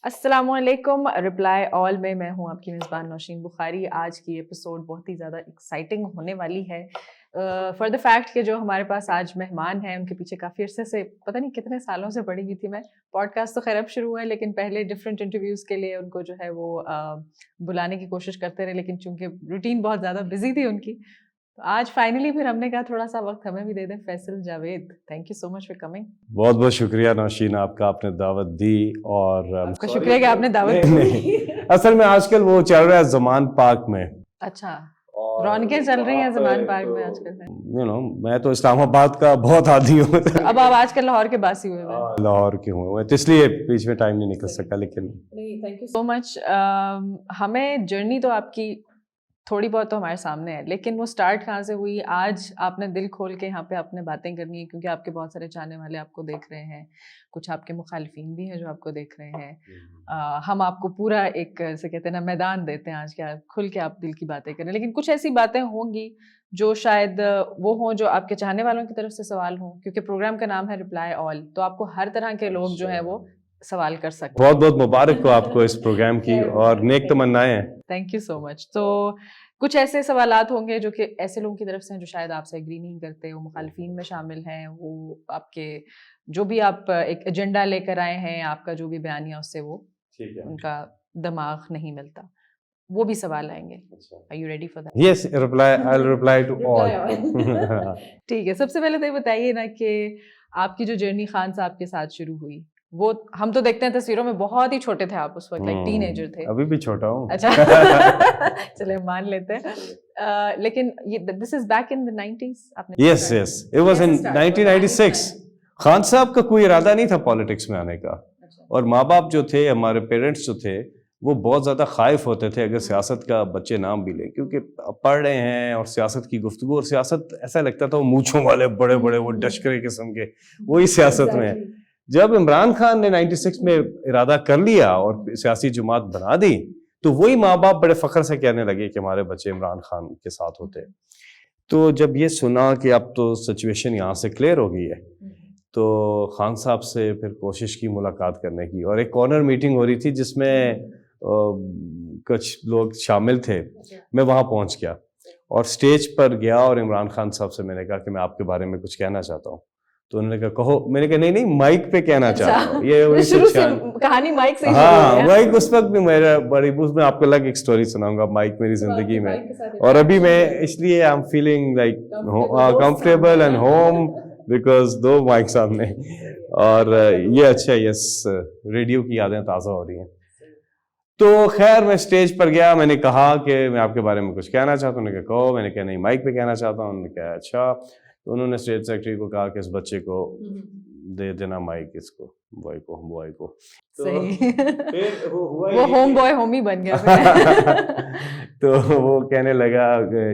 السلام علیکم. رپلائی آل میں ہوں آپ کی میزبان نوشین بخاری. آج کی ایپیسوڈ بہت ہی زیادہ ایکسائٹنگ ہونے والی ہے فار دا فیکٹ کہ جو ہمارے پاس آج مہمان ہیں ان کے پیچھے کافی عرصے سے پتہ نہیں کتنے سالوں سے پڑی ہوئی تھی میں. پوڈ کاسٹ تو خیر اب شروع ہوا ہے لیکن پہلے ڈفرینٹ انٹرویوز کے لیے ان کو جو ہے وہ بلانے کی کوشش کرتے رہے لیکن چونکہ روٹین بہت زیادہ بزی تھی ان کی تو آج فائنلی پھر ہم نے کہا تھوڑا سا وقت ہمیں بھی دے دیں. Faisal Javed, thank you so much for coming. بہت بہت شکریہ نوشین آپ کا, آپ نے دعوت دی. اور آپ کا شکریہ کہ آپ نے دعوت دی. اصل میں آج کل وہ چل رہا ہے زمان پاک میں. اچھا, رونقیں چل رہی ہیں زمان پاک میں آج کل. میں تو اسلام آباد کا بہت عادی ہوں. اب آپ آج کل لاہور کے باسی ہوئے ہیں. لاہور کے ہوئے تو اس لیے بیچ میں ٹائم نہیں نکل سکا. لیکن تھینک یو سو مچ. ہمیں جرنی تو آپ کی تھوڑی بہت تو ہمارے سامنے ہے لیکن وہ سٹارٹ کہاں سے ہوئی. آج آپ نے دل کھول کے یہاں پہ آپ نے باتیں کرنی ہے کیونکہ آپ کے بہت سارے چاہنے والے آپ کو دیکھ رہے ہیں, کچھ آپ کے مخالفین بھی ہیں جو آپ کو دیکھ رہے ہیں. ہم آپ کو پورا ایک جیسے کہتے ہیں نا میدان دیتے ہیں آج کے, کھل کے آپ دل کی باتیں کریں. لیکن کچھ ایسی باتیں ہوں گی جو شاید وہ ہوں جو آپ کے چاہنے والوں کی طرف سے سوال ہوں کیونکہ پروگرام کا نام ہے رپلائی آل, تو آپ کو ہر طرح کے لوگ جو ہیں وہ سوال کر سکتے ہیں. بہت بہت مبارک ہو آپ کو اس پروگرام کی اور نیک تمنائیں ہیں. تھینک یو سو مچ. تو کچھ ایسے سوالات ہوں گے جو کہ ایسے لوگوں کی طرف سے ہیں جو شاید آپ سے ایگری نہیں کرتے, وہ مخالفین میں شامل ہیں, وہ آپ کے جو بھی آپ ایک ایجنڈا لے کر آئے ہیں, آپ کا جو بھی بیانیہ اس سے وہ ان کا دماغ نہیں ملتا, وہ بھی سوال آئیں گے. Are you ready for that? Yes, I'll reply to all. ٹھیک ہے. سب سے پہلے تو یہ بتائیے نا کہ آپ کی جو جرنی خان صاحب کے ساتھ شروع ہوئی, وہ ہم تو دیکھتے ہیں تصویروں میں بہت ہی چھوٹے تھے آپ اس وقت, ایک ٹین ایجر تھے. ابھی بھی چھوٹا ہوں. اچھا چلے مان لیتے ہیں. لیکن this is back in the 90s. Yes, it was in 1996. Khan صاحب کا کوئی ارادہ نہیں تھا پالیٹکس میں آنے کا, اور ماں باپ جو تھے, ہمارے پیرنٹس جو تھے, وہ بہت زیادہ خائف ہوتے تھے اگر سیاست کا بچے نام بھی لیں, کیونکہ پڑھ رہے ہیں اور سیاست کی گفتگو, اور سیاست ایسا لگتا تھا وہ مونچھوں والے بڑے بڑے وہ ڈشکرے قسم کے, وہی سیاست میں. جب عمران خان نے 96 میں ارادہ کر لیا اور سیاسی جماعت بنا دی تو وہی ماں باپ بڑے فخر سے کہنے لگے کہ ہمارے بچے عمران خان کے ساتھ ہوتے. تو جب یہ سنا کہ اب تو سچویشن یہاں سے کلیئر ہو گئی ہے تو خان صاحب سے پھر کوشش کی ملاقات کرنے کی, اور ایک کارنر میٹنگ ہو رہی تھی جس میں کچھ لوگ شامل تھے. میں وہاں پہنچ گیا اور سٹیج پر گیا اور عمران خان صاحب سے میں نے کہا کہ میں آپ کے بارے میں کچھ کہنا چاہتا ہوں. تو انہوں نے کہا کہو. میں نے کہا نہیں مائک پہ کہنا چاہتا ہوں. یہ شروع سے کہانی مائک سے. ہاں مائک اس وقت بھی میرا بڑی, اس میں آپ کو الگ ایک سٹوری سناؤں گا مائک میری زندگی میں, اور ابھی میں اس لیے I am feeling like comfortable and home because دو مائک سامنے, اور یہ اچھا, یس ریڈیو کی یادیں تازہ ہو رہی ہیں. تو خیر میں سٹیج پر گیا, میں نے کہا کہ میں آپ کے بارے میں کچھ کہنا چاہتا ہوں. انہوں نے کہا کہو. میں نے کہا نہیں مائک پہ کہنا چاہتا ہوں. انہوں نے کہا اچھا. تو انہوں نے اسٹیٹ سیکرٹری کو کہا کہ اس بچے کو دے دینا مائک, اس کو بوائے کو. وہ ہوم بوائے ہوم ہی بن گیا. تو وہ کہنے لگا,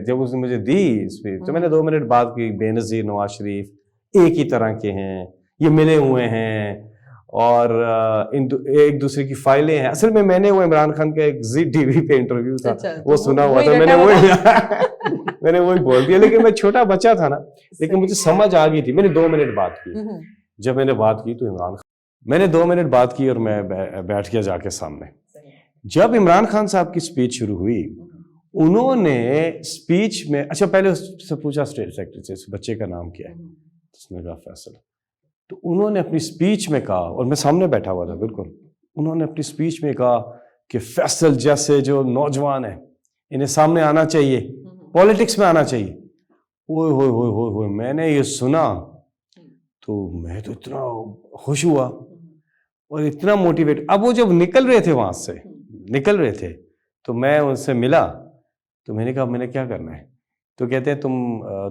جب اس نے مجھے دی اسپیچ تو میں نے 2 منٹ بات کی. بے نظیر نواز شریف ایک ہی طرح کے ہیں, یہ ملے ہوئے ہیں اور ایک دوسرے کی فائلیں ہیں. اصل میں نے وہ عمران خان کا ایک زی ٹی وی پہ انٹرویو تھا وہ سنا ہوا تھا, میں نے وہی بول دیا. لیکن میں چھوٹا بچہ تھا نا, لیکن مجھے سمجھ آ گئی تھی. میں نے 2 منٹ بات کی. جب میں نے بات کی تو عمران خان, میں نے 2 منٹ بات کی اور میں بیٹھ گیا جا کے سامنے. جب عمران خان صاحب کی اسپیچ شروع ہوئی, انہوں نے اسپیچ میں اچھا پہلے اس سے پوچھا اسٹیٹ سیکرٹری سے اس بچے کا نام کیا ہے. اس نے کہا فیصل. تو انہوں نے اپنی اسپیچ میں کہا, اور میں سامنے بیٹھا ہوا تھا بالکل, انہوں نے اپنی اسپیچ میں کہا کہ فیصل جیسے جو نوجوان ہیں انہیں سامنے آنا چاہیے, پالیٹکس میں آنا چاہیے. اوئے ہوئے ہوئے ہوئے ہوئے, میں نے یہ سنا تو میں تو اتنا خوش ہوا اور اتنا موٹیویٹ. اب وہ جب نکل رہے تھے وہاں سے نکل رہے تھے تو میں ان سے ملا, تو میں نے کہا میں نے کیا کرنا ہے. تو کہتے ہیں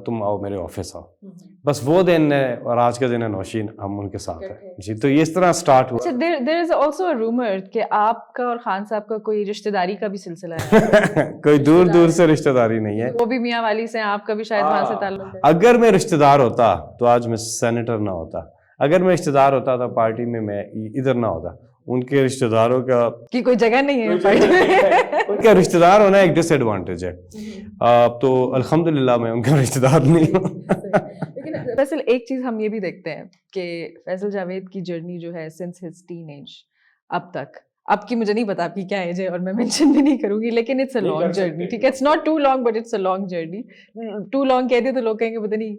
تم آؤ میرے آفس آؤ. بس وہ دن اور آج کا دن ہے نوشین, ہم ان کے ساتھ ہیں جی. تو اس طرح سٹارٹ ہوا. there is also a rumor کہ آپ کا اور خان صاحب کا کوئی رشتہ داری کا بھی سلسلہ ہے. کوئی دور دور سے رشتہ داری نہیں ہے, وہ بھی میاں والی سے, آپ کا بھی شاید وہاں سے تعلق ہے. اگر میں رشتہ دار ہوتا تو آج میں سینیٹر نہ ہوتا. اگر میں رشتہ دار ہوتا تو پارٹی میں ادھر نہ ہوتا. ان کے رشتہ داروں کا کی کوئی جگہ نہیں ہے پارٹی میں. ان کا رشتہ دار ہونا ایک ڈس ایڈوانٹیج ہے. تو الحمدللہ میں ان کا رشتہ دار نہیں ہوں. لیکن فیصل ایک چیز ہم یہ بھی دیکھتے ہیں کہ فیصل جاوید کی جرنی جو ہے سنس ہز ٹین ایج اب تک آپ کی مجھے نہیں پتا آپ کی کیا ایج ہے اور میں مینشن بھی نہیں کروں گی, لیکن اٹس اے لانگ جرنی, ٹھیک ہے, it's not too long but it's a long journey. Too long کہہ دیں تو لوگ کہیں گے پتہ نہیں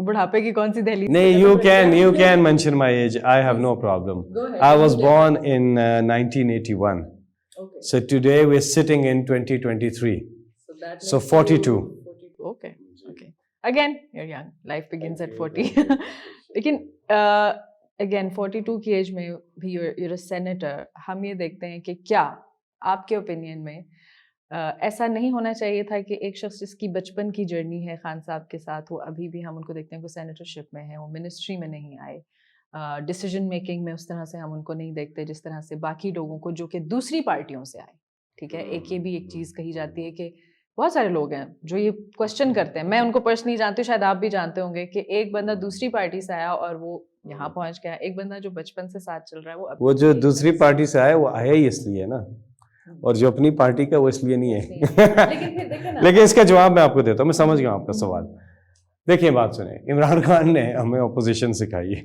بڑھاپے کی کون سی دہلی. نہیں, you can mention my age. I have no problem. I was born in 1981. Okay. So today we're sitting in 2023. So 42. Okay. Okay. Again, you're young. Life begins at 40. لیکن اگین 42 کی ایج میں بھی you're a senator. ہم یہ دیکھتے ہیں کہ کیا آپ کے اوپینین میں ایسا نہیں ہونا چاہیے تھا کہ ایک شخص جس کی بچپن کی جرنی ہے خان صاحب کے ساتھ, وہ ابھی بھی ہم ان کو دیکھتے ہیں کہ سینیٹرشپ میں ہیں, وہ منسٹری میں نہیں آئے, ڈیسیجن میکنگ میں اس طرح سے ہم ان کو نہیں دیکھتے جس طرح سے باقی لوگوں کو جو کہ دوسری پارٹیوں سے آئے, ٹھیک ہے. ایک یہ بھی ایک چیز کہی جاتی ہے کہ بہت سارے لوگ ہیں جو یہ کوشچن کرتے ہیں, میں ان کو پرسنلی جانتی ہوں, شاید آپ بھی جانتے ہوں گے, کہ ایک بندہ دوسری پارٹی سے آیا اور وہ یہاں پہنچ گیا, ایک بندہ جو بچپن سے ساتھ چل رہا ہے وہ جو دوسری پارٹی سے آیا وہ آیا ہی اس لیے نا, اور جو اپنی پارٹی کا وہ اس لیے نہیں ہے. لیکن اس کا جواب میں آپ کو دیتا ہوں, میں سمجھ گیا آپ کا سوال. دیکھیں بات سنیں, عمران خان نے ہمیں اپوزیشن سکھائی ہے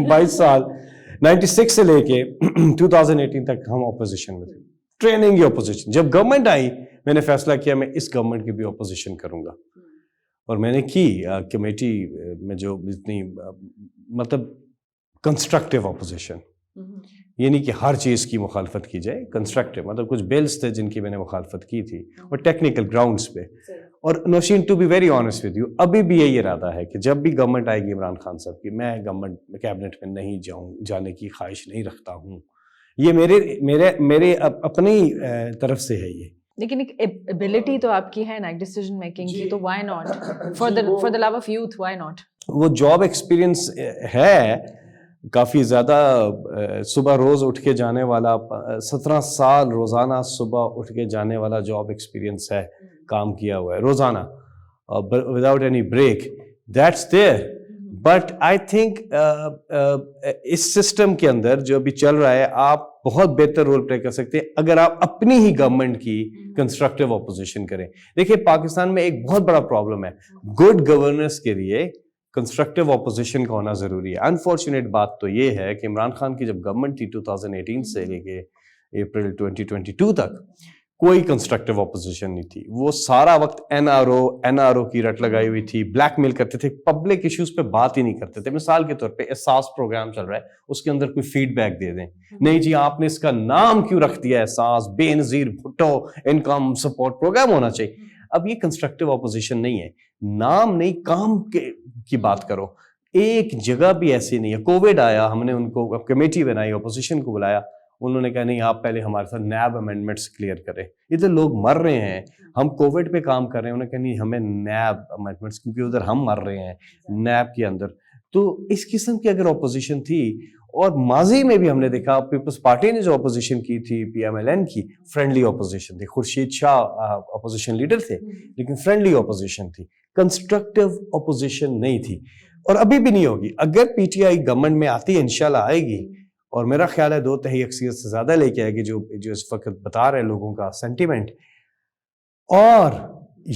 22 سال 96 سے لے کے 2018 تک ہم اپوزیشن میں تھے, ٹریننگ کی اپوزیشن. جب گورنمنٹ آئی میں نے فیصلہ کیا میں اس گورنمنٹ کی بھی اپوزیشن کروں گا, اور میں نے کی کمیٹی میں جو اتنی مطلب کنسٹرکٹیو اپوزیشن, یہ نہیں کہ ہر چیز کی مخالفت کی جائے, کنسٹرکٹیو مطلب کچھ بلز تھے جن کی میں نے مخالفت کی تھی اور ٹیکنیکل گراؤنڈز پہ. اور Nausheen to be very honest with you, ابھی بھی یہی ارادہ ہے کہ جب بھی گورنمنٹ آئے گی عمران خان صاحب کی, میں گورنمنٹ کیبنٹ میں نہیں جانے کی خواہش نہیں رکھتا ہوں. یہ میرے اپنی طرف سے ہے یہ. لیکن ایک ایبلٹی تو آپ کی ہے نا ڈیسیجن میکنگ کی, تو why not for the love of youth, why not. وہ جاب ایکسپیرئنس ہے کافی زیادہ, صبح روز اٹھ کے جانے والا, 17 سال روزانہ صبح اٹھ کے جانے والا جاب ایکسپیرئنس ہے, کام کیا ہوا ہے روزانہ without any break, that's there. But I think اس سسٹم کے اندر جو ابھی چل رہا ہے آپ بہت بہتر رول پلے کر سکتے ہیں اگر آپ اپنی ہی گورنمنٹ کی کنسٹرکٹیو اپوزیشن کریں. دیکھیے پاکستان میں ایک بہت بڑا پرابلم ہے, گڈ گورننس کے لیے کنسٹرکٹیو اپوزیشن کا ہونا ضروری ہے. انفارچونیٹ بات تو یہ ہے کہ عمران خان کی جب گورنمنٹ تھی 2018 سے لے کے اپریل 2022 تک کوئی کنسٹرکٹیو اپوزیشن نہیں تھی. وہ سارا وقت این آر او کی رٹ لگائی ہوئی تھی, بلیک میل کرتے تھے, پبلک ایشوز پہ بات ہی نہیں کرتے تھے. مثال کے طور پہ احساس پروگرام چل رہا ہے, اس کے اندر کوئی فیڈ بیک دے دیں, نہیں جی آپ نے اس کا نام کیوں رکھ دیا احساس, بے نظیر بھٹو انکم سپورٹ پروگرام ہونا چاہیے. اب یہ کنسٹرکٹیو اپوزیشن نہیں ہے, نام نہیں کام کی بات کرو. ایک جگہ بھی ایسی نہیں ہے. کووڈ آیا, ہم نے ان کو کمیٹی بنائی, اپوزیشن کو بلایا, انہوں نے کہا نہیں آپ پہلے ہمارے ساتھ نیب امینڈمنٹس کلیئر کریں, ادھر لوگ مر رہے ہیں, ہم کووڈ پہ کام کر رہے ہیں. انہوں نے کہا نہیں ہمیں نیب امینڈمنٹس, کیونکہ ادھر ہم مر رہے ہیں نیب کے اندر. تو اس قسم کی اگر اپوزیشن تھی, اور ماضی میں بھی ہم نے دیکھا پیپلز پارٹی نے جو اپوزیشن کی تھی PMLN کی, فرینڈلی اپوزیشن تھی. خورشید شاہ اپوزیشن لیڈر تھے لیکن فرینڈلی اپوزیشن تھی, کنسٹرکٹیو اپوزیشن نہیں تھی, اور ابھی بھی نہیں ہوگی. اگر PTI گورنمنٹ میں آتی ہے انشاءاللہ آئے گی, اور میرا خیال ہے 2/3 اکثریت سے زیادہ لے کے آئے گی جو اس وقت بتا رہے لوگوں کا سینٹیمنٹ. اور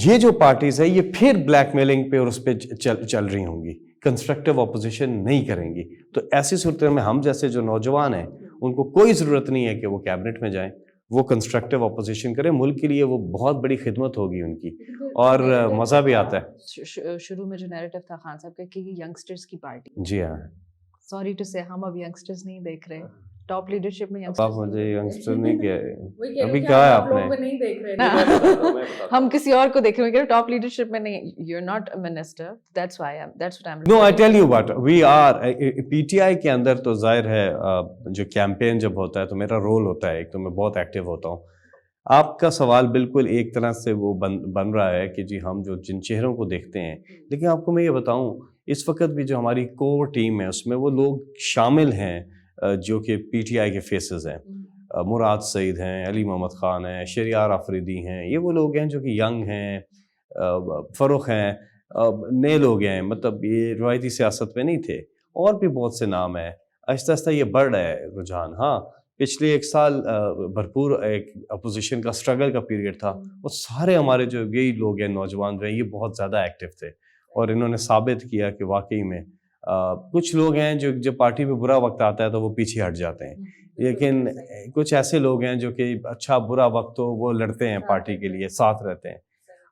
یہ جو پارٹیز ہے یہ پھر بلیک میلنگ پہ اور اس پہ چل رہی ہوں گی, کنسٹرکٹیو اپوزیشن نہیں کریں گی. تو ایسی صورت میں ہم جیسے جو نوجوان ہیں ان کو کوئی ضرورت نہیں ہے کہ وہ کیبنٹ میں جائیں, وہ کنسٹرکٹیو اپوزیشن کریں. ملک کے لیے وہ بہت بڑی خدمت ہوگی ان کی, اور مزہ بھی آتا ہے. شروع میں جو نیریٹو تھا خان صاحب کا کہ یہ ینگسٹرز کی پارٹی, جی ہاں, سوری ٹو سے ہم اب ینگسٹرز نہیں دیکھ رہے ٹاپ لیڈرشپ میں. آپ مجھے ینگسٹر نہیں کیا ابھی کہا ہے آپ نے, نہیں دیکھ رہے, ہم کسی اور کو دیکھ رہے ہیں ٹاپ لیڈرشپ میں نہیں. You are not a minister, that's why that's what I am. No I tell you what we are. PTI کے اندر تو ظاہر ہے جو کیمپین جب ہوتا ہے تو میرا رول ہوتا ہے, ایک تو میں بہت ایکٹیو ہوتا ہوں. آپ کا سوال بالکل ایک طرح سے وہ بن رہا ہے کہ جی ہم جو جن چہروں کو دیکھتے ہیں, لیکن آپ کو میں یہ بتاؤں اس وقت بھی جو ہماری کور ٹیم ہے اس میں وہ لوگ شامل ہیں جو کہ PTI کے فیسز ہیں. مراد سعید ہیں, علی محمد خان ہیں, شہریار آفریدی ہیں, یہ وہ لوگ ہیں جو کہ ینگ ہیں, فروخ ہیں, نئے لوگ ہیں, مطلب یہ روایتی سیاست میں نہیں تھے. اور بھی بہت سے نام ہیں. آہستہ آہستہ یہ بڑھ رہا ہے رجحان. ہاں پچھلے 1 سال بھرپور ایک اپوزیشن کا اسٹرگل کا پیریڈ تھا, وہ سارے ہمارے جو یہی لوگ ہیں نوجوان رہے, یہ بہت زیادہ ایکٹیو تھے, اور انہوں نے ثابت کیا کہ واقعی میں کچھ لوگ ہیں جو جب پارٹی میں برا وقت آتا ہے تو وہ پیچھے ہٹ جاتے ہیں, لیکن کچھ ایسے لوگ ہیں جو کہ اچھا برا وقت ہو وہ لڑتے ہیں پارٹی کے لیے, ساتھ رہتے ہیں,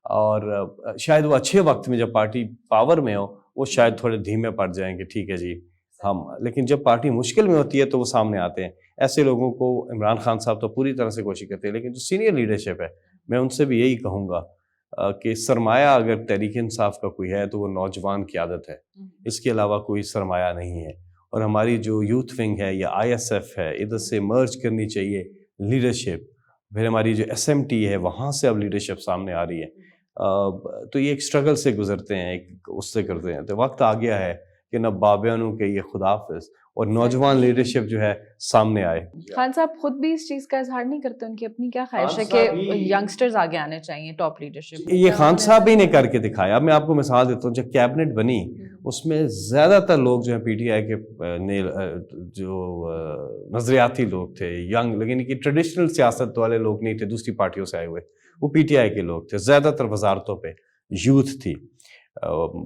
اور شاید وہ اچھے وقت میں جب پارٹی پاور میں ہو وہ شاید تھوڑے دھیمے پڑ جائیں کہ ٹھیک ہے جی ہم, لیکن جب پارٹی مشکل میں ہوتی ہے تو وہ سامنے آتے ہیں. ایسے لوگوں کو عمران خان صاحب تو پوری طرح سے کوشش کرتے ہیں, لیکن جو سینئر لیڈرشپ ہے میں ان سے بھی یہی کہوں گا کہ سرمایہ اگر تحریک انصاف کا کوئی ہے تو وہ نوجوان قیادت ہے, اس کے علاوہ کوئی سرمایہ نہیں ہے. اور ہماری جو یوتھ ونگ ہے یا ISF ہے ادھر سے مرج کرنی چاہیے لیڈرشپ. پھر ہماری جو SMT ہے وہاں سے اب لیڈرشپ سامنے آ رہی ہے. تو یہ ایک اسٹرگل سے گزرتے ہیں, ایک اس سے کرتے ہیں. تو وقت آ گیا ہے کہ نہ بابیانوں کے یہ خداحافظ اور نوجوان لیڈرشپ جو ہے سامنے آئے. خان صاحب خود بھی اس چیز کا اظہار نہیں کرتے, ان کی اپنی کیا خواہش ہے کہ ینگسٹرز آگے آنے چاہیے ٹاپ لیڈرشپ؟ یہ خان صاحب ہی نے کر کے دکھایا. اب میں آپ کو مثال دیتا ہوں, جب کیبنٹ بنی اس میں زیادہ تر لوگ جو ہیں PTI کے جو نظریاتی لوگ تھے, ینگ, لیکن کہ ٹریڈیشنل سیاست والے لوگ نہیں تھے, دوسری پارٹیوں سے آئے ہوئے, وہ PTI کے لوگ تھے. زیادہ تر وزارتوں پہ یوتھ تھی.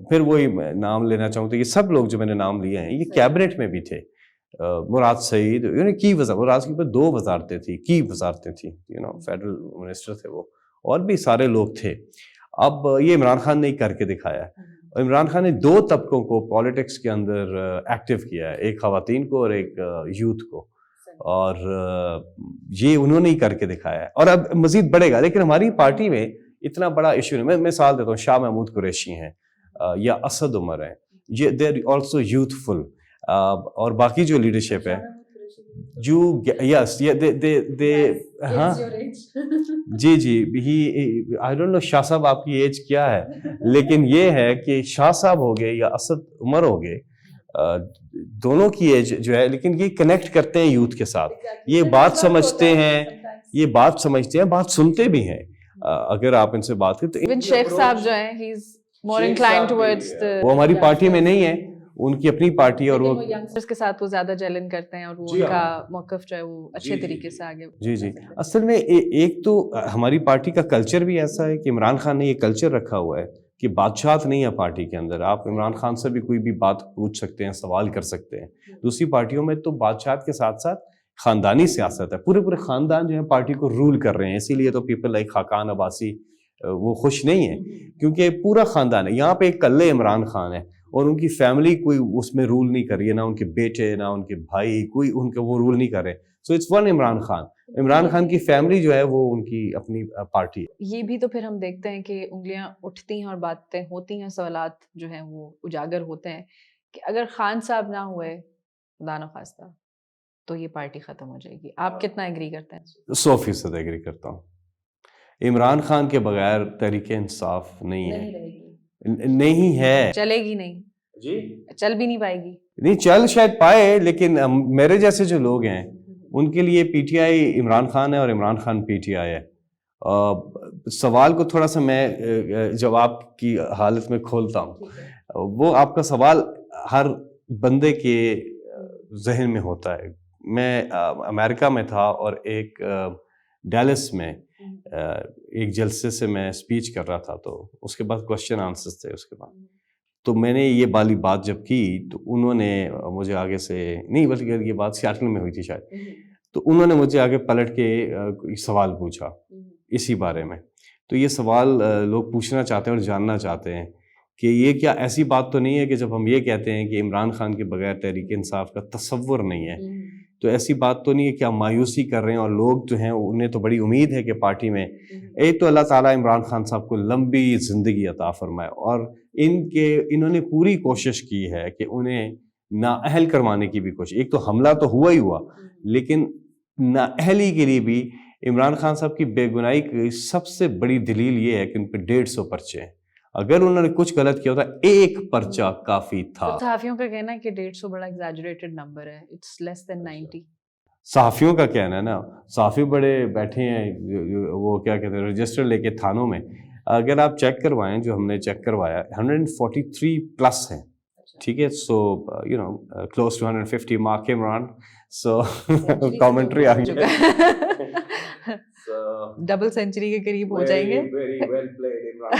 پھر وہی نام لینا چاہوں تو یہ سب لوگ جو میں نے نام لیے ہیں یہ کیبنٹ میں بھی تھے. مراد سعید کی مراد کے اوپر 2 وزارتیں تھیں, کی وزارتیں تھیں, فیڈرل منسٹر تھے وہ, اور بھی سارے لوگ تھے. اب یہ عمران خان نے کر کے دکھایا ہے. عمران خان نے 2 طبقوں کو پالیٹکس کے اندر ایکٹیو کیا ہے, ایک خواتین کو اور ایک یوتھ کو, اور یہ انہوں نے ہی کر کے دکھایا ہے, اور اب مزید بڑھے گا. لیکن ہماری پارٹی میں اتنا بڑا ایشو نہیں. میں مثال دیتا ہوں, شاہ محمود قریشی ہیں یا اسد عمر ہیں, یہ دے آر آلسو یوتھفل. اور باقی جو لیڈرشپ ہے جو یس ہاں جی آئی ڈونٹ نو شاہ صاحب آپ کی ایج کیا ہے, لیکن یہ ہے کہ شاہ صاحب ہو گئے یا اسد عمر ہو گئے, دونوں کی ایج جو ہے, لیکن یہ کنیکٹ کرتے ہیں یوتھ کے ساتھ, یہ بات سمجھتے ہیں, بات سنتے بھی ہیں. اگر آپ ان سے بات کریں تو شیخ صاحب جو ہیں he is more inclined towards the وہ ہماری پارٹی میں نہیں ہے, ان کی اپنی پارٹی, اور وہ ینگسٹرز کے ساتھ وہ زیادہ جیلن کرتے ہیں, اور وہ ان کا موقف جو ہے وہ اچھے طریقے سے آگے. جی اصل میں ایک تو ہماری پارٹی کا کلچر بھی ایسا ہے کہ عمران خان نے یہ کلچر رکھا ہوا ہے کہ بادشاہت نہیں ہے پارٹی کے اندر. آپ عمران خان سے بھی کوئی بھی بات پوچھ سکتے ہیں, سوال کر سکتے ہیں. دوسری پارٹیوں میں تو بادشاہت کے ساتھ ساتھ خاندانی سیاست ہے, پورے خاندان جو ہے پارٹی کو رول کر رہے ہیں. اسی لیے تو پیپل لائک خاقان عباسی وہ خوش نہیں ہے, کیونکہ پورا خاندان ہے. یہاں پہ ایک کلے عمران خان ہے اور ان کی فیملی کوئی اس میں رول نہیں کر رہی ہے, نہ ان کے بیٹے نہ ان کے بھائی, کوئی ان کے وہ رول نہیں کر رہے. So it's one Imran Khan. Imran Khan کی فیملی جو ہے وہ ان کی اپنی پارٹی ہے. یہ بھی تو پھر ہم دیکھتے ہیں کہ انگلیاں اٹھتی ہیں اور باتیں ہوتی ہیں, سوالات جو ہیں وہ اجاگر ہوتے ہیں کہ اگر خان صاحب نہ ہوئے خدا نخواستہ تو یہ پارٹی ختم ہو جائے گی. آپ کتنا ایگری کرتے ہیں؟ 100% ایگری کرتا ہوں. عمران خان کے بغیر تحریک انصاف نہیں ہے, چلے گی نہیں جی, چل بھی نہیں پائے گی. نہیں چل شاید پائے, لیکن میرے جیسے جو لوگ ہیں ان کے لیے PTI عمران خان ہے اور عمران خان PTI ہے. سوال کو تھوڑا سا میں جواب کی حالت میں کھولتا ہوں. وہ آپ کا سوال ہر بندے کے ذہن میں ہوتا ہے. میں امریکہ میں تھا اور ایک ڈیلس میں ایک جلسے سے میں اسپیچ کر رہا تھا, تو اس کے بعد کوشچن آنسرز تھے. اس کے بعد تو میں نے یہ والی بات جب کی تو انہوں نے مجھے آگے سے نہیں, بلکہ یہ بات سیاٹل میں ہوئی تھی شاید, تو انہوں نے مجھے آگے پلٹ کے سوال پوچھا اسی بارے میں. تو یہ سوال لوگ پوچھنا چاہتے ہیں اور جاننا چاہتے ہیں کہ یہ کیا ایسی بات تو نہیں ہے کہ جب ہم یہ کہتے ہیں کہ عمران خان کے بغیر تحریک انصاف کا تصور نہیں ہے, تو ایسی بات تو نہیں ہے کہ ہم مایوسی کر رہے ہیں, اور لوگ جو ہیں انہیں تو بڑی امید ہے کہ پارٹی میں ایک تو اللہ تعالیٰ عمران خان صاحب کو لمبی زندگی عطا فرمائے, اور انہوں نے پوری کوشش کی ہے کہ انہیں نااہل کروانے کی بھی کوشش. ایک تو حملہ تو ہوا ہی ہوا, لیکن نااہلی کے لیے بھی عمران خان صاحب کی بے گناہی کی سب سے بڑی دلیل یہ ہے کہ ان پہ 150 پرچے ہیں. اگر انہوں نے کچھ غلط کیا ہوتا ایک پرچہ کافی تھا. صحافیوں کا کہنا ہے کہ 150 بڑا ایگزیجریٹڈ نمبر ہے, اٹس لیس دین 90. صحافیوں کا کہنا ہے نا, صحافی بڑے بیٹھے ہیں وہ کیا کہتے ہیں رجسٹر لے کے تھانوں میں. اگر آپ چیک کروائیں, جو ہم نے چیک کروایا 143 پلس ہیں, ٹھیک ہے. So you know close to 150 mark Imran, so commentary آ گئی, ڈبل سینچری کے قریب ہو جائیں گے. Very well played, Imran.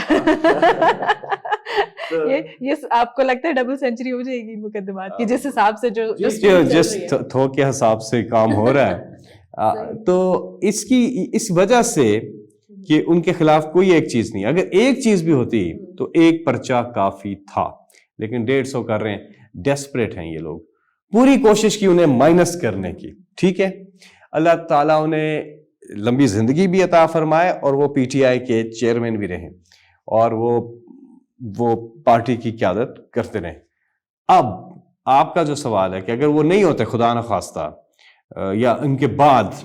یہ آپ کو لگتا ہے ڈبل سینچری ہو جائے گی مقدمات کی جس حساب سے جو جس تھوک کے حساب سے کام ہو رہا ہے. تو اس وجہ سے کہ ان کے خلاف کوئی ایک چیز نہیں, اگر ایک چیز بھی ہوتی تو ایک پرچہ کافی تھا, لیکن 150 کر رہے ہیں. ڈیسپریٹ ہیں یہ لوگ, پوری کوشش کی انہیں مائنس کرنے کی. ٹھیک ہے, اللہ تعالیٰ انہیں لمبی زندگی بھی عطا فرمائے اور وہ پی ٹی آئی کے چیئرمین بھی رہیں اور وہ پارٹی کی قیادت کرتے رہیں. اب آپ کا جو سوال ہے کہ اگر وہ نہیں ہوتے خدا نخواستہ یا ان کے بعد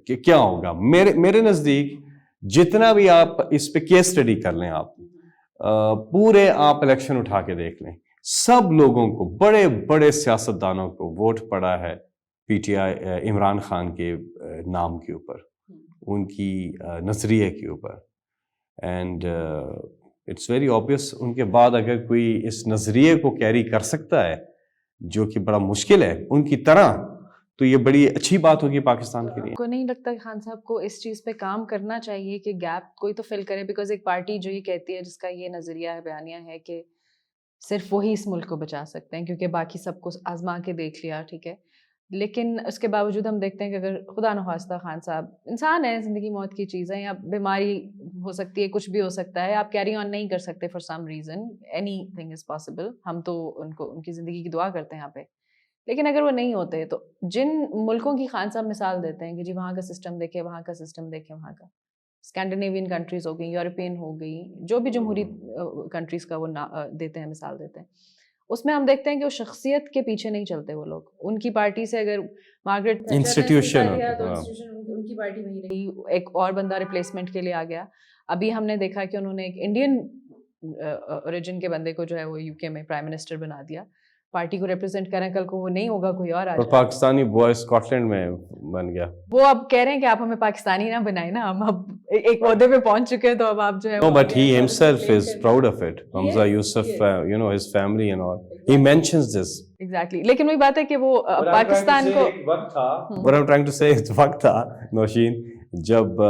کیا ہوگا, میرے نزدیک جتنا بھی آپ اس پہ کیس اسٹڈی کر لیں, آپ پورے آپ الیکشن اٹھا کے دیکھ لیں, سب لوگوں کو, بڑے بڑے سیاستدانوں کو ووٹ پڑا ہے P T I Imran Khan کے نام کے اوپر, ان کی نظریے کے اوپر. اینڈ اٹس ویری اوبیس ان کے بعد اگر کوئی اس نظریے کو کیری کر سکتا ہے جو کہ بڑا مشکل ہے ان کی طرح, تو یہ بڑی اچھی بات ہوگی پاکستان کے لیے. کو نہیں لگتا خان صاحب کو اس چیز پہ کام کرنا چاہیے کہ گیپ کوئی تو فل کرے, بیکاز ایک پارٹی جو یہ کہتی ہے, جس کا یہ نظریہ ہے, بیانیہ ہے کہ صرف وہی اس ملک کو بچا سکتے ہیں کیونکہ باقی سب کو آزما کے دیکھ لیا, ٹھیک ہے, لیکن اس کے باوجود ہم دیکھتے ہیں کہ اگر خدا نخواستہ خان صاحب انسان ہے, زندگی موت کی چیز ہے, یا بیماری ہو سکتی ہے, کچھ بھی ہو سکتا ہے, آپ کیری آن نہیں کر سکتے for some reason, any thing is possible, ہم تو ان کی زندگی کی دعا کرتے ہیں یہاں پہ. لیکن اگر وہ نہیں ہوتے تو جن ملکوں کی خان صاحب مثال دیتے ہیں کہ جی وہاں کا سسٹم دیکھے, وہاں کا سسٹم دیکھے, وہاں کا اسکینڈینیوین کنٹریز ہو گئی, یورپین ہو گئی, جو بھی جمہوری کنٹریز کا وہ دیتے ہیں, مثال دیتے ہیں, اس میں ہم دیکھتے ہیں کہ وہ شخصیت کے پیچھے نہیں چلتے وہ لوگ. ان کی پارٹی سے اگر مارگریٹ انسٹیٹیوشن ان کی پارٹی وہیں رہی, ایک اور بندہ ریپلیسمنٹ کے لیے آ گیا. ابھی ہم نے دیکھا کہ انہوں نے ایک انڈین اوریجن کے بندے کو جو ہے وہ یو کے میں پرائم منسٹر بنا دیا, پارٹی کو ریپرزینٹ کریں, کل کو وہ نہیں ہوگا کوئی اور آ جائے. پاکستانی بوائے اسکاٹ لینڈ میں بن گیا. وہ اب کہہ رہے ہیں کہ آپ ہمیں پاکستانی نہ بنائیں نا, ہم اب ایک عہدے پہ پہنچ چکے ہیں تو اب آپ جو ہے. No, but he himself is proud of it. Hamza Yusuf, his family and all. He mentions this. Exactly. لیکن وہی بات ہے کہ وہ پاکستان کو, What I'm trying to say ایک وقت تھا نوشین جب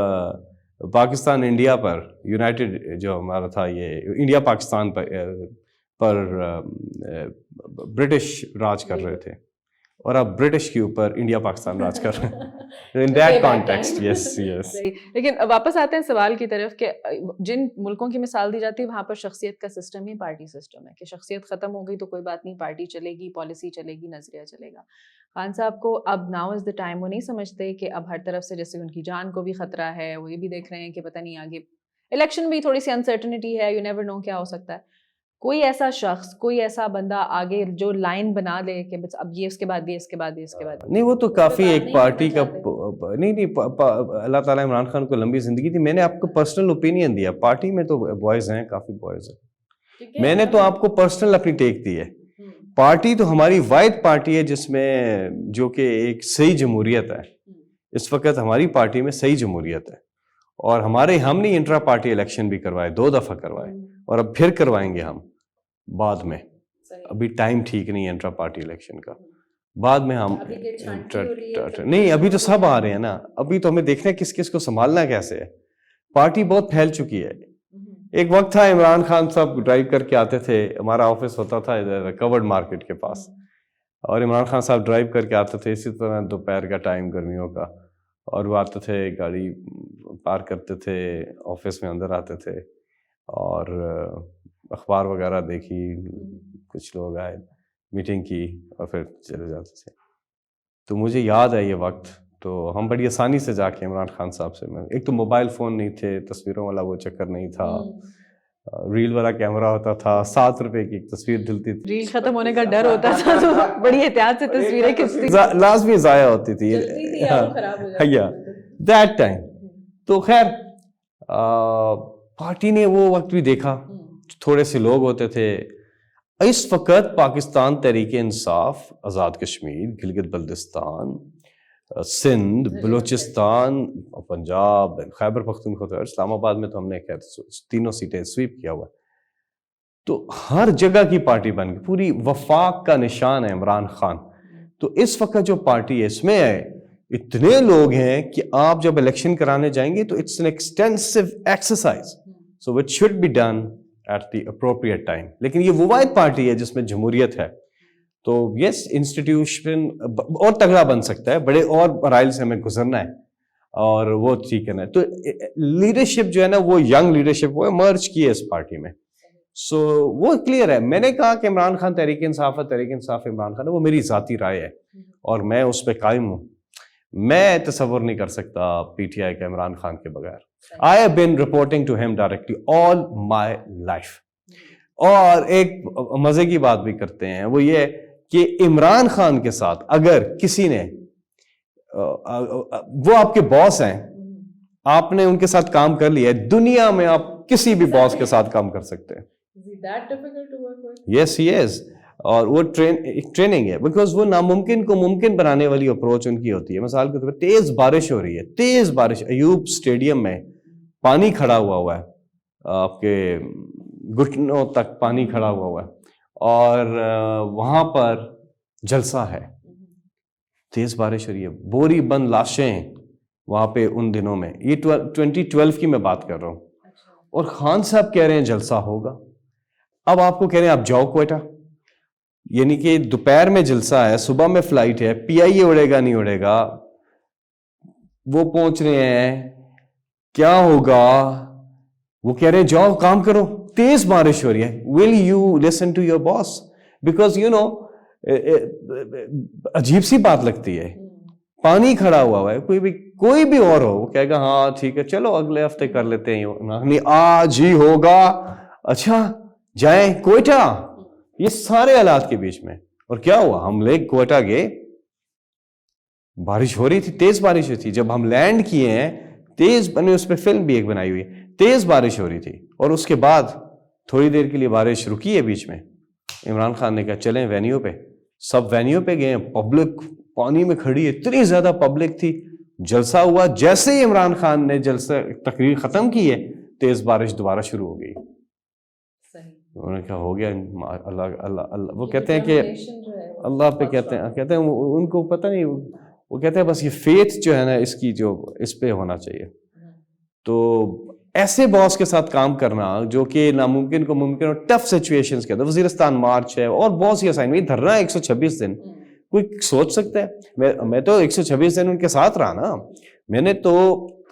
پاکستان انڈیا پر یونائٹڈ جو ہمارا تھا, یہ انڈیا پاکستان پر برٹش راج کر رہے تھے, اور اب برٹش کے اوپر انڈیا پاکستان راج کر رہے ہیں. In that context, yes. لیکن واپس آتے ہیں سوال کی طرف کہ جن ملکوں کی مثال دی جاتی ہے وہاں پر شخصیت کا سسٹم ہی پارٹی سسٹم ہے, کہ شخصیت ختم ہو گئی تو کوئی بات نہیں, پارٹی چلے گی, پالیسی چلے گی, نظریہ چلے گا. خان صاحب کو اب ناؤ از دا ٹائم, وہ نہیں سمجھتے کہ اب ہر طرف سے جیسے ان کی جان کو بھی خطرہ ہے, وہ یہ بھی دیکھ رہے ہیں کہ پتہ نہیں آگے الیکشن بھی تھوڑی سی انسرٹنٹی ہے, یو نیور نو کیا ہو سکتا ہے. کوئی ایسا شخص, کوئی ایسا بندہ آگے جو لائن بنا دے کہ بس اب یہ اس کے بعد, یہ اس کے بعد, یہ اس کے بعد. نہیں, وہ تو کافی ایک پارٹی کا نہیں, اللہ تعالیٰ عمران خان کو لمبی زندگی دی. میں نے آپ کو پرسنل اوپینین دیا, پارٹی میں تو بوائز ہیں, کافی بوائز ہیں, میں نے تو آپ کو پرسنل اپنی ٹیک دی ہے. پارٹی تو ہماری واحد پارٹی ہے جس میں جو کہ ایک صحیح جمہوریت ہے. اس وقت ہماری پارٹی میں صحیح جمہوریت ہے, اور ہم نے انٹرا پارٹی الیکشن بھی کروائے, 2 دفعہ کروائے, اور اب پھر کروائیں گے ہم بعد میں. ابھی ٹائم ٹھیک نہیں ہے انٹرا پارٹی الیکشن کا, بعد میں ہم نہیں, ابھی تو سب آ رہے ہیں نا, ابھی تو ہمیں دیکھنا ہے کس کس کو سنبھالنا کیسے ہے. پارٹی بہت پھیل چکی ہے. ایک وقت تھا عمران خان صاحب ڈرائیو کر کے آتے تھے, ہمارا آفس ہوتا تھا ادھر کورڈ مارکیٹ کے پاس, اور عمران خان صاحب ڈرائیو کر کے آتے تھے, اسی طرح دوپہر کا ٹائم گرمیوں کا, اور وہ آتے تھے, گاڑی پارک کرتے تھے, آفس میں اندر آتے تھے, اور اخبار وغیرہ دیکھی, کچھ لوگ آئے, میٹنگ کی, اور پھر چلے جاتے تھے. تو مجھے یاد ہے یہ وقت, تو ہم بڑی آسانی سے جا کے عمران خان صاحب سے, ایک تو موبائل فون نہیں تھے, تصویروں والا وہ چکر نہیں تھا, ریل والا کیمرہ ہوتا تھا, 7 روپے کی ایک تصویر دلتی تھی, ریل ختم ہونے کا ڈر ہوتا تھا تو بڑی احتیاط سے تصویریں کھینچتی, لازمی ضائع ہوتی تھی دیٹ ٹائم. تو خیر پارٹی نے وہ وقت بھی دیکھا, تھوڑے سے لوگ ہوتے تھے. اس وقت پاکستان تحریک انصاف, آزاد کشمیر, گلگت بلتستان, سندھ, بلوچستان, پنجاب, خیبر پختونخوا, اسلام آباد میں تو ہم نے 3 سیٹیں سویپ کیا ہوا ہے. تو ہر جگہ کی پارٹی بن گئی, پوری وفاق کا نشان ہے عمران خان. تو اس وقت جو پارٹی ہے اس میں اتنے لوگ ہیں کہ آپ جب الیکشن کرانے جائیں گے تو it's an extensive exercise. So it should be done at the appropriate time. لیکن یہ وہ واحد پارٹی ہے جس میں جمہوریت ہے. تو یس انسٹیٹیوشن اور تگڑا بن سکتا ہے, بڑے اور مراحل سے ہمیں گزرنا ہے اور وہ ٹھیک ہے نا. تو لیڈرشپ جو ہے نا وہ ینگ لیڈرشپ وہ مرج کی ہے اس پارٹی میں. سو وہ کلیئر ہے. میں نے کہا کہ عمران خان تحریک انصاف ہے, تحریک انصاف عمران خان ہے, وہ میری ذاتی رائے ہے اور میں اس پہ قائم ہوں. میں تصور نہیں کر سکتا پی ٹی آئی کا عمران خان کے بغیر. I have been reporting to him directly all my life. اور ایک مزے کی بات بھی کرتے ہیں, وہ یہ کہ عمران خان کے ساتھ اگر کسی نے, وہ آپ کے باس ہیں, آپ نے ان کے ساتھ کام کر لیا ہے, دنیا میں آپ کسی بھی باس کے ساتھ کام کر سکتے ہیں. Yes, he is. اور وہ ٹریننگ ہے, بیکاز وہ ناممکن کو ممکن بنانے والی اپروچ ان کی ہوتی ہے. مثال کے طور پر تیز بارش ہو رہی ہے, تیز بارش, ایوب اسٹیڈیم میں پانی کھڑا ہوا ہے, آپ کے گھٹنوں تک پانی کھڑا ہوا ہے, اور وہاں پر جلسہ ہے, تیز بارش ہو رہی ہے, بوری بند لاشیں وہاں پہ ان دنوں میں. یہ 2012 کی میں بات کر رہا ہوں, اور خان صاحب کہہ رہے ہیں جلسہ ہوگا. اب آپ کو کہہ رہے ہیں آپ جاؤ کوئٹہ, یعنی کہ دوپہر میں جلسہ ہے, صبح میں فلائٹ ہے, پی آئی اے اڑے گا نہیں اڑے گا, وہ پہنچ رہے ہیں, کیا ہوگا؟ وہ کہہ رہے ہیں جاؤ کام کرو, تیز بارش ہو رہی ہے. Will you listen to your boss? Because you know عجیب سی بات لگتی ہے, پانی کھڑا ہوا ہے, کوئی بھی اور ہو, وہ کہے گا ہاں ٹھیک ہے چلو اگلے ہفتے کر لیتے ہیں, نہیں آج ہی ہوگا, اچھا جائیں کوئٹہ. یہ سارے حالات کے بیچ میں, اور کیا ہوا؟ ہم لے کوئٹہ گئے, بارش ہو رہی تھی, تیز بارش ہوئی تھی. جب ہم لینڈ کیے ہیں تیز بنے, اس پہ فلم بھی ایک بنائی ہوئی ہے, تیز بارش ہو رہی تھی, اور اس کے بعد تھوڑی دیر کے لیے بارش رکی ہے بیچ میں. عمران خان نے کہا چلیں وینیو پہ, سب وینیو پہ گئے, پبلک پانی میں کھڑی ہے, اتنی زیادہ پبلک تھی. جلسہ ہوا, جیسے ہی عمران خان نے جلسہ تقریر ختم کی ہے, تیز بارش دوبارہ شروع ہو گئی. انہوں نے کہا ہو گیا, اللہ وہ کہتے ہیں کہ اللہ پہ کہتے ہیں ان کو پتہ نہیں, وہ کہتے ہیں بس یہ فیتھ جو ہے نا اس کی جو اس پہ ہونا چاہیے. تو ایسے باس کے ساتھ کام کرنا جو کہ ناممکن کو ممکن اور ٹف سچویشنز کے اندر, وزیرستان مارچ ہے اور بہت سی اسائنمنٹ, دھرنا 126 دن, کوئی سوچ سکتا ہے؟ میں تو 126 دن ان کے ساتھ رہا نا, میں نے تو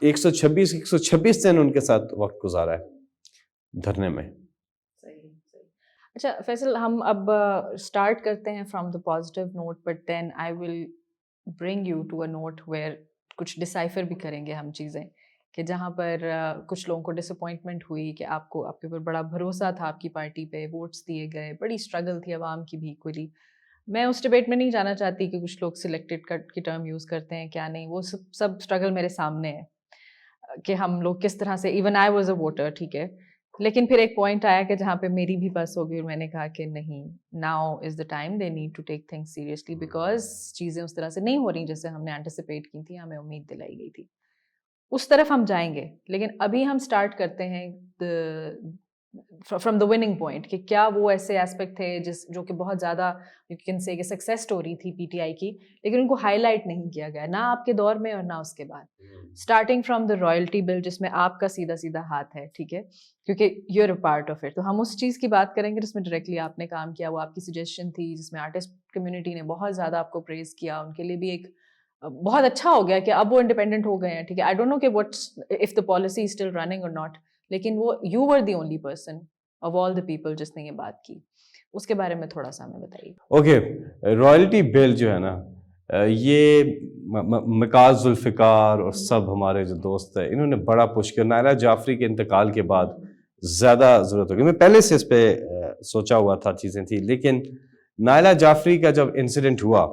126 دن ان کے ساتھ وقت گزارا ہے دھرنے میں. اچھا فیصل, ہم اب اسٹارٹ کرتے ہیں from the positive note, but then I will bring you to a note where کچھ ڈسائفر بھی کریں گے ہم چیزیں, کہ جہاں پر کچھ لوگوں کو ڈس اپوائنٹمنٹ ہوئی کہ آپ کو آپ کے اوپر بڑا بھروسہ تھا, آپ کی پارٹی پہ ووٹس دیے گئے, بڑی اسٹرگل تھی عوام کی بھی ایکولی. میں اس ڈبیٹ میں نہیں جانا چاہتی کہ کچھ لوگ سلیکٹڈ کٹ کی ٹرم یوز کرتے ہیں کیا نہیں, وہ سب اسٹرگل میرے سامنے ہے کہ ہم لوگ کس طرح سے, even I was a voter, ٹھیک ہے, لیکن پھر ایک پوائنٹ آیا کہ جہاں پہ میری بھی بس ہو گئی, اور میں نے کہا کہ نہیں, now is the time, they need to take things seriously, because چیزیں اس طرح سے نہیں ہو رہی جیسے ہم نے اینٹیسپیٹ کی تھی, ہمیں امید دلائی گئی تھی. اس طرف ہم جائیں گے, لیکن ابھی ہم اسٹارٹ کرتے ہیں فرام دا وننگ پوائنٹ, کہ کیا وہ ایسے ایسپیکٹ تھے جو کہ بہت زیادہ یو کین سے کہ سکسیس اسٹوری تھی پی ٹی آئی کی, لیکن ان کو ہائی لائٹ نہیں کیا گیا, نہ آپ کے دور میں اور نہ اس کے بعد. اسٹارٹنگ فرام دا رائلٹی بل, جس میں آپ کا سیدھا ہاتھ ہے, ٹھیک ہے, کیونکہ you are a part of it. تو ہم اس چیز کی بات کریں گے جس میں ڈائریکٹلی آپ نے کام کیا, وہ آپ کی سجیشن تھی, جس میں آرٹسٹ کمیونٹی نے بہت زیادہ آپ کو پریز کیا, ان کے لیے بھی ایک بہت اچھا ہو گیا کہ اب وہ انڈیپینڈنٹ ہو گئے ہیں, ٹھیک ہے. آئی ڈونٹ نو کہ what's if the policy is still running اور ناٹ, لیکن وہ you were the only person of all the people جس نے یہ بات کی. اس کے بارے میں تھوڑا سا ہمیں بتائیے. اوکے, رائلٹی بل جو ہے نا, یہ مکاز ذوالفقار اور سب ہمارے جو دوست ہیں, انہوں نے بڑا پش کیا. نائلہ جعفری کے انتقال کے بعد زیادہ ضرورت ہوگی. میں پہلے سے اس پہ سوچا ہوا تھا, چیزیں تھیں, لیکن نائلہ جعفری کا جب انسیڈنٹ ہوا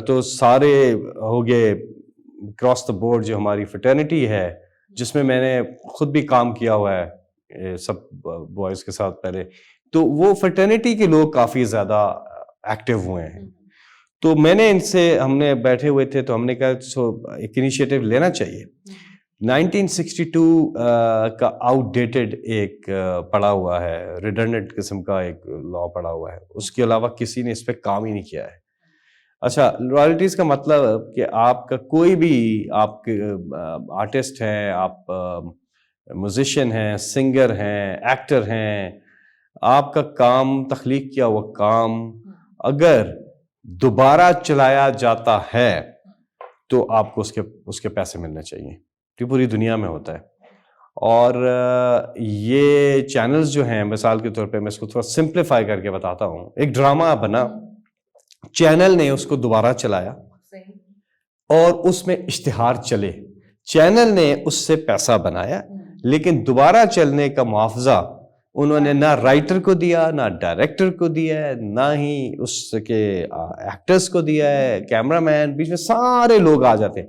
تو سارے ہو گئے کراس دا بورڈ, جو ہماری فٹرنیٹی ہے جس میں میں نے خود بھی کام کیا ہوا ہے سب بوائز کے ساتھ پہلے, تو وہ فٹرنیٹی کے لوگ کافی زیادہ ایکٹیو ہوئے ہیں. تو میں نے ان سے, ہم نے بیٹھے ہوئے تھے تو ہم نے کہا ایک انیشیٹو لینا چاہیے. 1962 کا آؤٹ ڈیٹڈ ایک پڑا ہوا ہے, ریڈنڈنٹ قسم کا ایک لا پڑا ہوا ہے, اس کے علاوہ کسی نے اس پہ کام ہی نہیں کیا ہے. اچھا, رائلٹیز کا مطلب کہ آپ کا کوئی بھی, آپ کے آرٹسٹ ہیں, آپ میوزیشین ہیں, سنگر ہیں, ایکٹر ہیں, آپ کا کام, تخلیق کیا ہوا کام اگر دوبارہ چلایا جاتا ہے تو آپ کو اس کے پیسے ملنے چاہیے. یہ پوری دنیا میں ہوتا ہے. اور یہ چینلز جو ہیں, مثال کے طور پہ میں اس کو تھوڑا سمپلیفائی کر کے بتاتا ہوں. ایک ڈرامہ بنا, چینل نے اس کو دوبارہ چلایا اور اس میں اشتہار چلے, چینل نے اس سے پیسہ بنایا, لیکن دوبارہ چلنے کا معاوضہ انہوں نے نہ رائٹر کو دیا, نہ ڈائریکٹر کو دیا ہے, نہ ہی اس کے ایکٹرز کو دیا ہے, کیمرہ مین, بیچ میں سارے لوگ آ جاتے ہیں.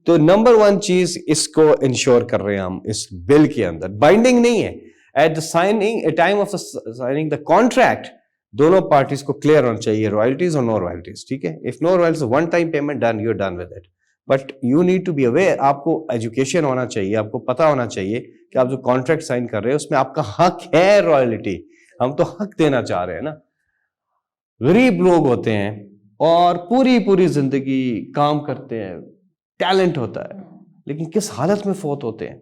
تو نمبر 1 چیز اس کو انشور کر رہے ہیں ہم اس بل کے اندر, بائنڈنگ نہیں ہے. At the signing, time of signing the contract, دونوں پارٹیز کو کلیئر ہونا چاہیے رائلٹیز اور نو رائلٹیز. ٹھیک ہے, if no royalties, one time payment done, you done with it. But you need to be aware, آپ کو ایجوکیشن ہونا چاہیے, آپ کو پتا ہونا چاہیے کہ آپ جو کانٹریکٹ سائن کر رہے ہیں اس میں آپ کا حق ہے رائلٹی. ہم تو حق دینا چاہ رہے ہیں نا. غریب لوگ ہوتے ہیں اور پوری زندگی کام کرتے ہیں, ٹیلنٹ ہوتا ہے, لیکن کس حالت میں فوت ہوتے ہیں,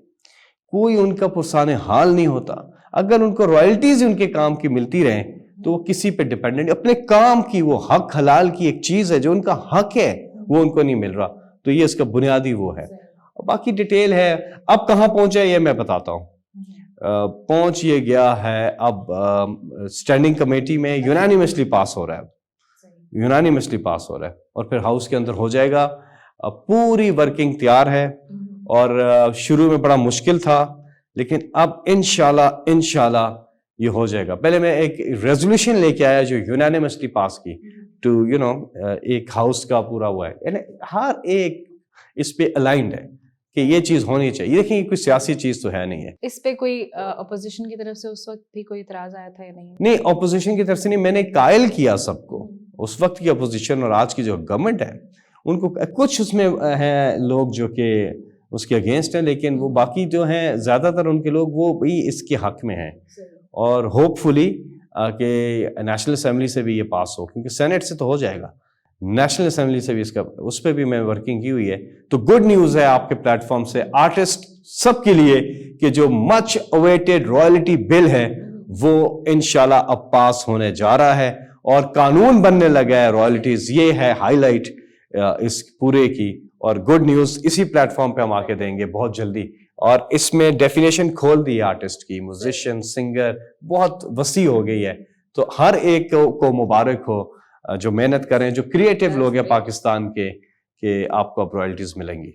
کوئی ان کا پرسان حال نہیں ہوتا. اگر ان کو رائلٹیز ان کے کام کی ملتی رہیں تو وہ کسی پہ ڈیپینڈنٹ, اپنے کام کی, وہ حق حلال کی ایک چیز ہے جو ان کا حق ہے, وہ ان کو نہیں مل رہا. تو یہ اس کا بنیادی وہ ہے. باقی ڈیٹیل ہے. اب کہاں پہنچا یہ میں بتاتا ہوں. پہنچ یہ گیا ہے اب اسٹینڈنگ کمیٹی میں یونانیمسلی پاس ہو رہا ہے, یونانیمسلی پاس ہو رہا ہے, اور پھر ہاؤس کے اندر ہو جائے گا. پوری ورکنگ تیار ہے, اور شروع میں بڑا مشکل تھا, لیکن اب انشاءاللہ یہ ہو جائے گا. پہلے میں ایک ریزولوشن لے کے آیا جو یونانیمسلی پاس کی, ٹو ایک ہاؤس کا پورا ہوا ہے, یعنی ہر ایک اس پہ الائنڈ ہے کہ یہ چیز ہونی چاہیے. دیکھیں یہ کوئی سیاسی چیز تو ہے نہیں ہے. اس پہ کوئی اپوزیشن کی طرف سے اس وقت بھی کوئی اعتراض آیا تھا یا نہیں؟ نہیں, اپوزیشن کی طرف سے نہیں, میں نے قائل کیا سب کو. اس وقت کی اپوزیشن اور آج کی جو گورنمنٹ ہے ان کو کچھ اس میں ہیں لوگ جو کہ اس کے اگینسٹ ہیں, لیکن وہ باقی جو ہیں زیادہ تر ان کے لوگ وہ بھی اس کے حق میں ہیں. اور ہوپ فلی کہ نیشنل اسمبلی سے بھی یہ پاس ہو, کیونکہ سینٹ سے تو ہو جائے گا, نیشنل اسمبلی سے بھی اس پہ بھی میں ورکنگ کی ہوئی ہے. تو گڈ نیوز ہے آپ کے پلیٹ فارم سے آرٹسٹ سب کے لیے کہ جو مچ اویٹڈ رائلٹی بل ہے وہ انشاءاللہ اب پاس ہونے جا رہا ہے اور قانون بننے لگا ہے رائلٹیز. یہ ہے ہائی لائٹ اس پورے کی, اور گڈ نیوز اسی پلیٹ فارم پہ ہم آ کے دیں گے بہت جلدی. اور اس میں ڈیفینیشن کھول دی ہے آرٹسٹ کی, میوزیشین, سنگر, بہت وسیع ہو گئی ہے. تو ہر ایک کو مبارک ہو جو محنت کریں, جو کریٹو لوگ ہیں پاکستان کے, کہ آپ کو اب رائلٹیز ملیں گی.